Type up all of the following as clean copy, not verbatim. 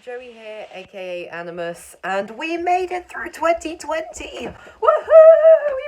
Joey here, aka Animus, and we made it through 2020! Woohoo!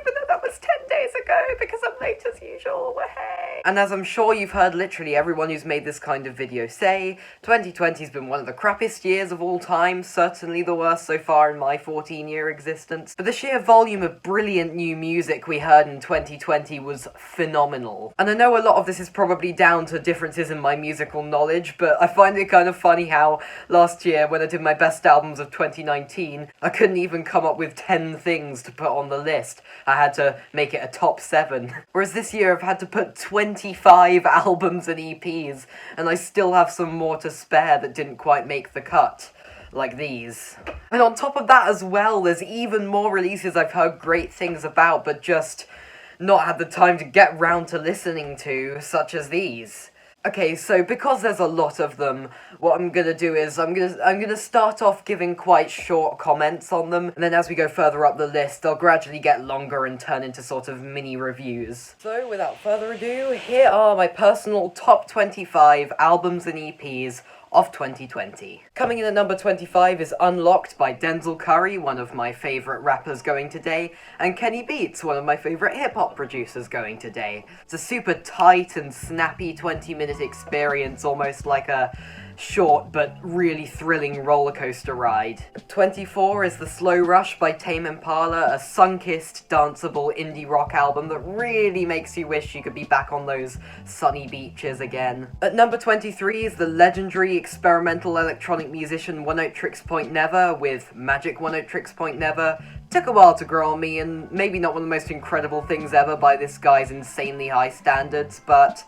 Even though that was 10 days ago, because I'm late as usual, woohoo! And as I'm sure you've heard literally everyone who's made this kind of video say, 2020's been one of the crappiest years of all time, certainly the worst so far in my 14-year existence. But the sheer volume of brilliant new music we heard in 2020 was phenomenal. And I know a lot of this is probably down to differences in my musical knowledge, but I find it kind of funny how last year, when I did my best albums of 2019, I couldn't even come up with 10 things to put on the list. I had to make it a top 7. Whereas this year I've had to put 25 albums and EPs, and I still have some more to spare that didn't quite make the cut. Like these. And on top of that as well, there's even more releases I've heard great things about, but just not had the time to get round to listening to, such as these. Okay, so because there's a lot of them, what I'm gonna do is I'm gonna start off giving quite short comments on them, and then as we go further up the list, they'll gradually get longer and turn into sort of mini reviews. So without further ado, here are my personal top 25 albums and EPs of 2020. Coming in at number 25 is Unlocked by Denzel Curry, one of my favourite rappers going today, and Kenny Beats, one of my favourite hip-hop producers going today. It's a super tight and snappy 20-minute experience, almost like a short but really thrilling roller coaster ride. 24 is The Slow Rush by Tame Impala, a sun-kissed, danceable indie rock album that really makes you wish you could be back on those sunny beaches again. At number 23 is the legendary experimental electronic musician One Note Tricks Point Never with Magic One Note Tricks Point Never. Took a while to grow on me, and maybe not one of the most incredible things ever by this guy's insanely high standards, but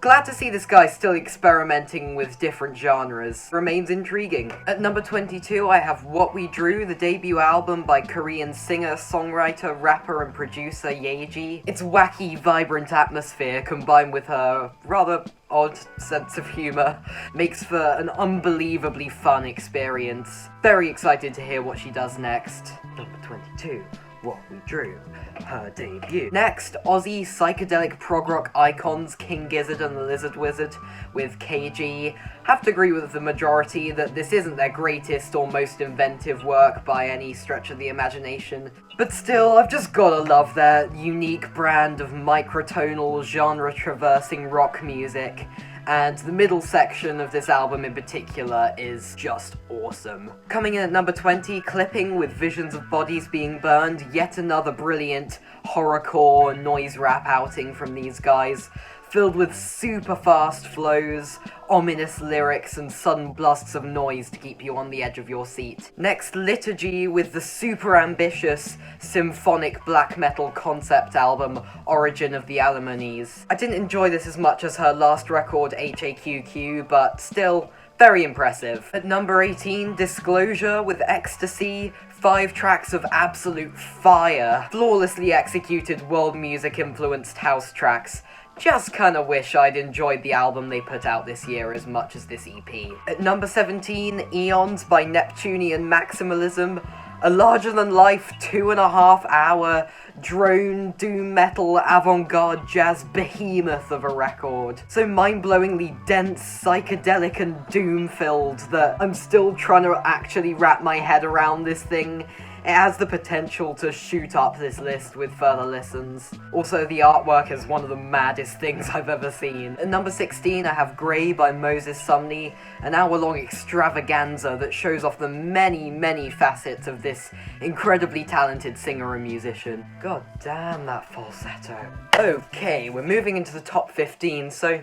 glad to see this guy still experimenting with different genres. Remains intriguing. At number 22, I have What We Drew, the debut album by Korean singer, songwriter, rapper, and producer Yeji. Its wacky, vibrant atmosphere, combined with her rather odd sense of humour, makes for an unbelievably fun experience. Very excited to hear what she does next. Number 22. What We Drew, her debut. Next, Aussie psychedelic prog rock icons King Gizzard and the Lizard Wizard with KG. Have to agree with the majority that this isn't their greatest or most inventive work by any stretch of the imagination. But still, I've just gotta love their unique brand of microtonal, genre-traversing rock music. And the middle section of this album in particular is just awesome. Coming in at number 20, Clipping with Visions of Bodies Being Burned, yet another brilliant horrorcore noise rap outing from these guys, filled with super fast flows, ominous lyrics, and sudden blasts of noise to keep you on the edge of your seat. Next, Liturgy with the super ambitious symphonic black metal concept album Origin of the Alamones. I didn't enjoy this as much as her last record HAQQ, but still very impressive. At number 18, Disclosure with Ecstasy, 5 tracks of absolute fire, flawlessly executed world music influenced house tracks. Just kinda wish I'd enjoyed the album they put out this year as much as this EP. At number 17, Eons by Neptunian Maximalism, a larger-than-life 2.5-hour drone doom metal avant-garde jazz behemoth of a record. So mind-blowingly dense, psychedelic, and doom-filled that I'm still trying to actually wrap my head around this thing. It has the potential to shoot up this list with further listens. Also, the artwork is one of the maddest things I've ever seen. At number 16, I have Grey by Moses Sumney, an hour-long extravaganza that shows off the many, many facets of this incredibly talented singer and musician. God damn that falsetto. Okay, we're moving into the top 15, so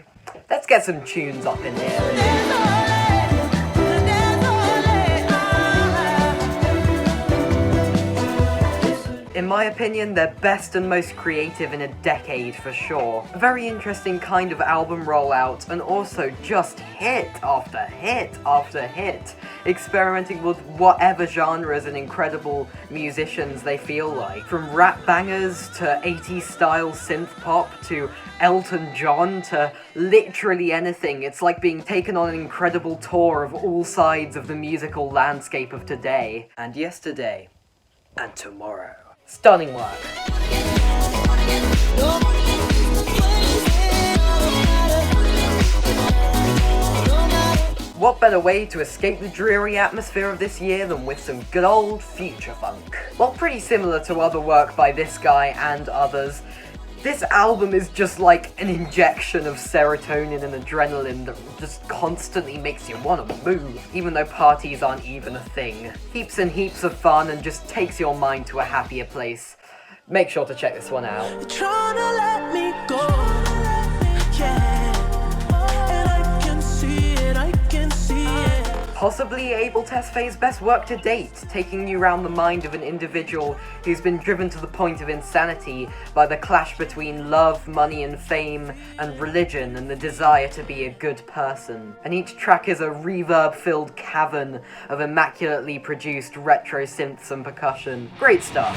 let's get some tunes up in here. In my opinion, they're best and most creative in a decade for sure. A very interesting kind of album rollout, and also just hit after hit after hit, experimenting with whatever genres and incredible musicians they feel like. From rap bangers to 80s style synth pop to Elton John to literally anything. It's like being taken on an incredible tour of all sides of the musical landscape of today, and yesterday, and tomorrow. Stunning work. what better way to escape the dreary atmosphere of this year than with some good old future funk? Well, pretty similar to other work by this guy and others, this album is just like an injection of serotonin and adrenaline that just constantly makes you want to move, even though parties aren't even a thing. Heaps and heaps of fun and just takes your mind to a happier place. Make sure to check this one out. You're trying to let me go, yeah, and I can see it, I can see it. Possibly Abel Tesfaye's best work to date, taking you around the mind of an individual who's been driven to the point of insanity by the clash between love, money and fame, and religion and the desire to be a good person. And each track is a reverb-filled cavern of immaculately produced retro synths and percussion. Great stuff.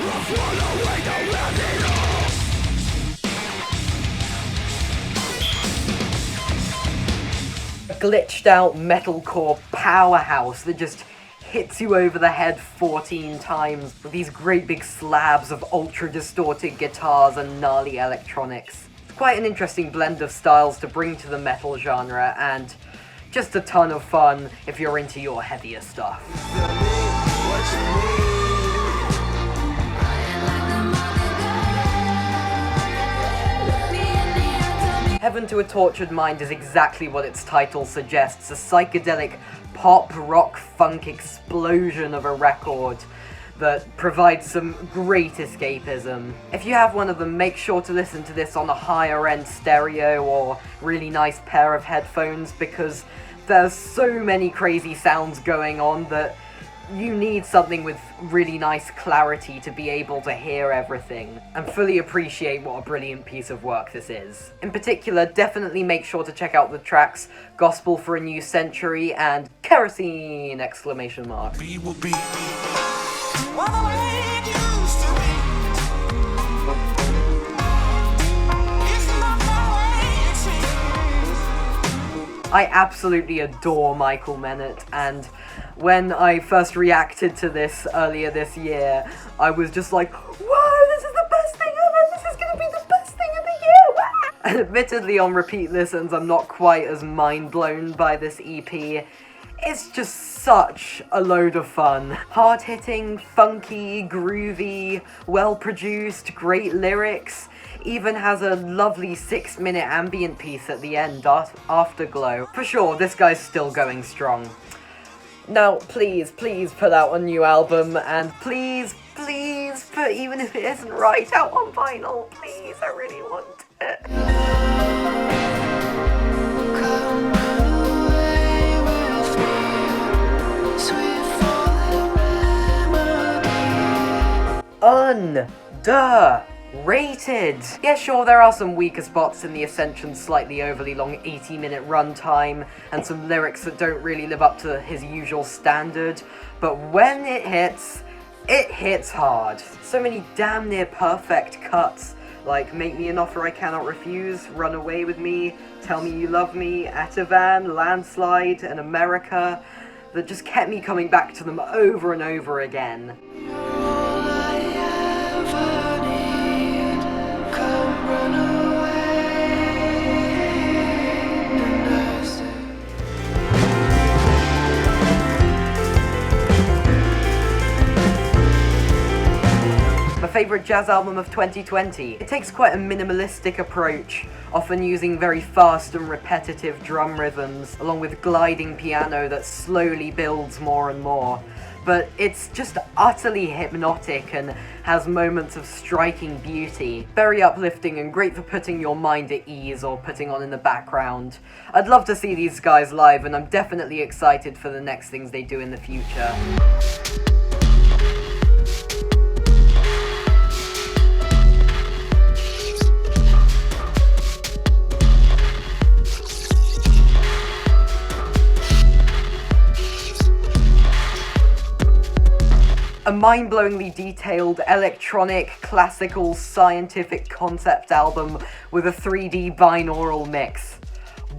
Glitched out metalcore powerhouse that just hits you over the head 14 times with these great big slabs of ultra distorted guitars and gnarly electronics. It's quite an interesting blend of styles to bring to the metal genre and just a ton of fun if you're into your heavier stuff. Heaven to a Tortured Mind is exactly what its title suggests, a psychedelic pop, rock, funk explosion of a record that provides some great escapism. If you have one of them, make sure to listen to this on a higher end stereo or really nice pair of headphones, because there's so many crazy sounds going on that you need something with really nice clarity to be able to hear everything and fully appreciate what a brilliant piece of work this is. In particular, definitely make sure to check out the tracks Gospel for a New Century and Kerosene! Exclamation mark. We will be well, the way it used to be. It's not the way it seems. I absolutely adore Michael Mennett, and when I first reacted to this earlier this year, I was just like, whoa, this is the best thing ever, this is gonna be the best thing of the year, wow! And admittedly on repeat listens, I'm not quite as mind blown by this EP. It's just such a load of fun. Hard-hitting, funky, groovy, well-produced, great lyrics. Even has a lovely 6-minute ambient piece at the end, Afterglow. For sure, this guy's still going strong. Now, please put out a new album, and please put, even if it isn't right, out on vinyl. Please, I really want it. Come run away with me, sweet falling memory. Underrated. Yeah, sure, there are some weaker spots in the Ascension's slightly overly long 80-minute runtime, and some lyrics that don't really live up to his usual standard, but when it hits hard. So many damn near perfect cuts, like Make Me an Offer I Cannot Refuse, Run Away With Me, Tell Me You Love Me, Ativan, Landslide, and America, that just kept me coming back to them over and over again. All I ever need, come run away, and I say, My favourite jazz album of 2020. It takes quite a minimalistic approach, often using very fast and repetitive drum rhythms, along with gliding piano that slowly builds more and more. But it's just utterly hypnotic and has moments of striking beauty. Very uplifting and great for putting your mind at ease or putting on in the background. I'd love to see these guys live, and I'm definitely excited for the next things they do in the future. A mind-blowingly detailed, electronic, classical, scientific concept album with a 3D binaural mix.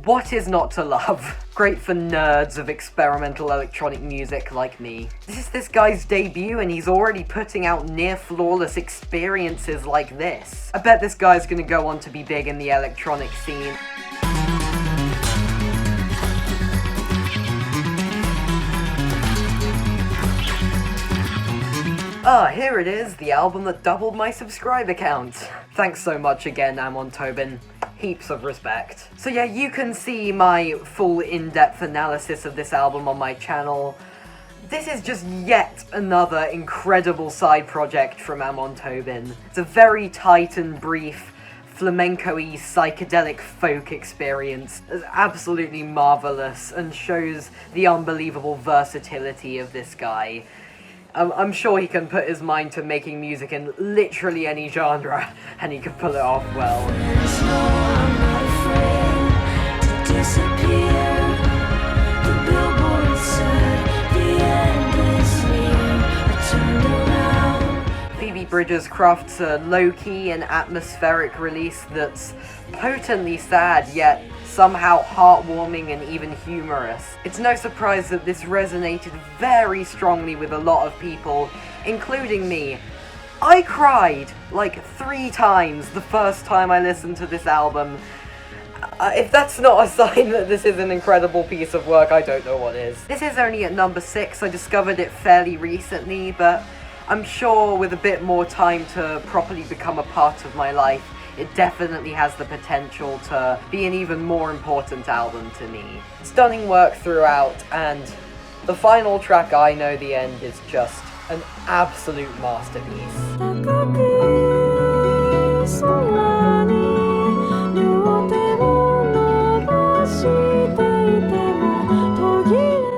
What is not to love? Great for nerds of experimental electronic music like me. This is this guy's debut and he's already putting out near-flawless experiences like this. I bet this guy's gonna go on to be big in the electronic scene. Ah, here it is, the album that doubled my subscriber count. Thanks so much again, Tobin. Heaps of respect. So yeah, you can see my full in-depth analysis of this album on my channel. This is just yet another incredible side project from Tobin. It's a very tight and brief, flamenco-y psychedelic folk experience. It's absolutely marvelous and shows the unbelievable versatility of this guy. I'm sure he can put his mind to making music in literally any genre, and he can pull it off well. Phoebe Bridges crafts a low-key and atmospheric release that's potently sad, yet somehow heartwarming and even humorous. It's no surprise that this resonated very strongly with a lot of people, including me. I cried like 3 times the first time I listened to this album. If that's not a sign that this is an incredible piece of work, I don't know what is. This is only at number 6, I discovered it fairly recently, but I'm sure with a bit more time to properly become a part of my life, it definitely has the potential to be an even more important album to me. Stunning work throughout, and the final track, I Know the End, is just an absolute masterpiece.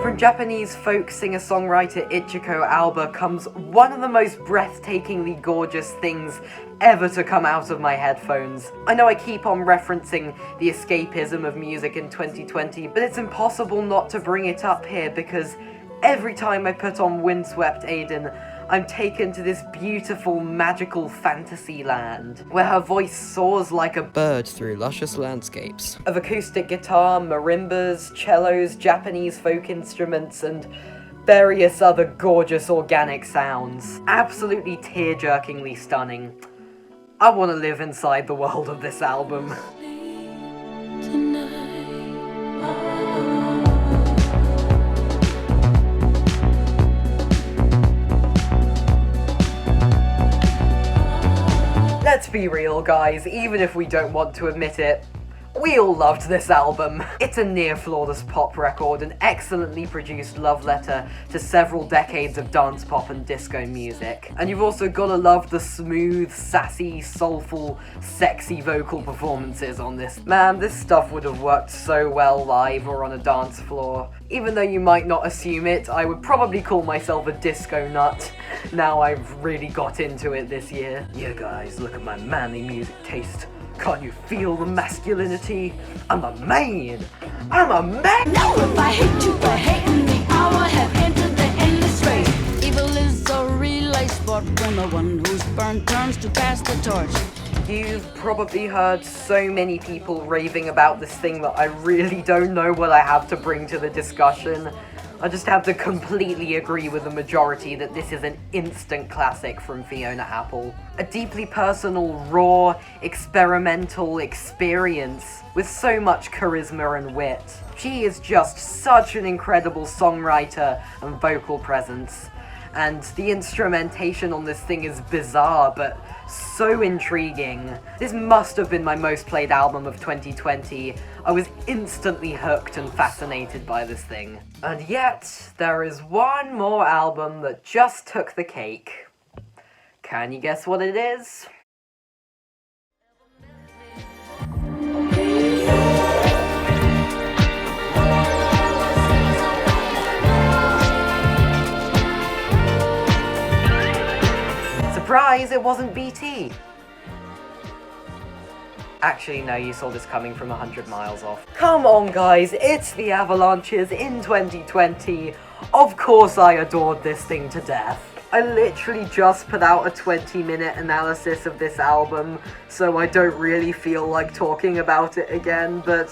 From Japanese folk singer-songwriter Ichiko Aoba comes one of the most breathtakingly gorgeous things ever to come out of my headphones. I know I keep on referencing the escapism of music in 2020, but it's impossible not to bring it up here because every time I put on Windswept Aiden, I'm taken to this beautiful, magical fantasy land, where her voice soars like a bird through luscious landscapes. Of acoustic guitar, marimbas, cellos, Japanese folk instruments, and various other gorgeous organic sounds. Absolutely tear-jerkingly stunning. I want to live inside the world of this album. Let's be real, guys, even if we don't want to admit it, we all loved this album. It's a near-flawless pop record, an excellently produced love letter to several decades of dance pop and disco music. And you've also gotta love the smooth, sassy, soulful, sexy vocal performances on this. Man, this stuff would have worked so well live or on a dance floor. Even though you might not assume it, I would probably call myself a disco nut, now I've really got into it this year. Yeah guys, look at my manly music taste. Can't you feel the masculinity? I'm a man! I'm a man! Now if I hate you for hating me, I would have entered the endless race. Evil is a relay sport when the one who's burned turns to pass the torch. You've probably heard so many people raving about this thing that I really don't know what I have to bring to the discussion. I just have to completely agree with the majority that this is an instant classic from Fiona Apple. A deeply personal, raw, experimental experience with so much charisma and wit. She is just such an incredible songwriter and vocal presence. And the instrumentation on this thing is bizarre, but so intriguing. This must have been my most played album of 2020. I was instantly hooked and fascinated by this thing. And yet, there is one more album that just took the cake. Can you guess what it is? Surprise, it wasn't BT. Actually, no, you saw this coming from 100 miles off. Come on, guys, it's the Avalanches in 2020. Of course I adored this thing to death. I literally just put out a 20-minute analysis of this album, so I don't really feel like talking about it again, but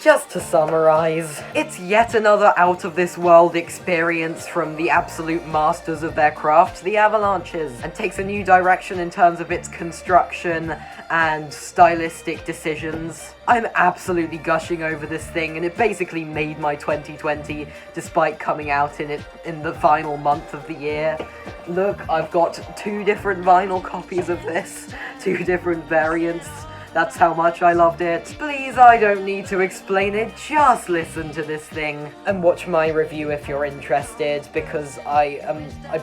Just to summarize, it's yet another out-of-this-world experience from the absolute masters of their craft, the Avalanches, and takes a new direction in terms of its construction and stylistic decisions. I'm absolutely gushing over this thing, and it basically made my 2020, despite coming out in the final month of the year. Look, I've got 2 different vinyl copies of this, 2 different variants. That's how much I loved it. Please, I don't need to explain it, just listen to this thing. And watch my review if you're interested, because I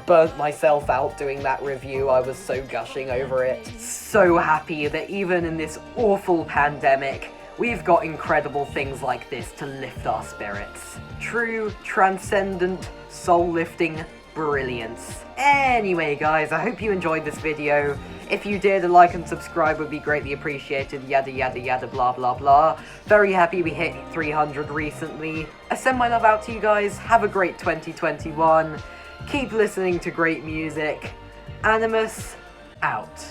burnt myself out doing that review. I was so gushing over it. So happy that even in this awful pandemic, we've got incredible things like this to lift our spirits. True, transcendent, soul-lifting brilliance. Anyway guys, I hope you enjoyed this video. If you did, a like and subscribe would be greatly appreciated, yada yada yada blah blah blah. Very happy we hit 300 recently. I send my love out to you guys, have a great 2021, keep listening to great music. Animus, out.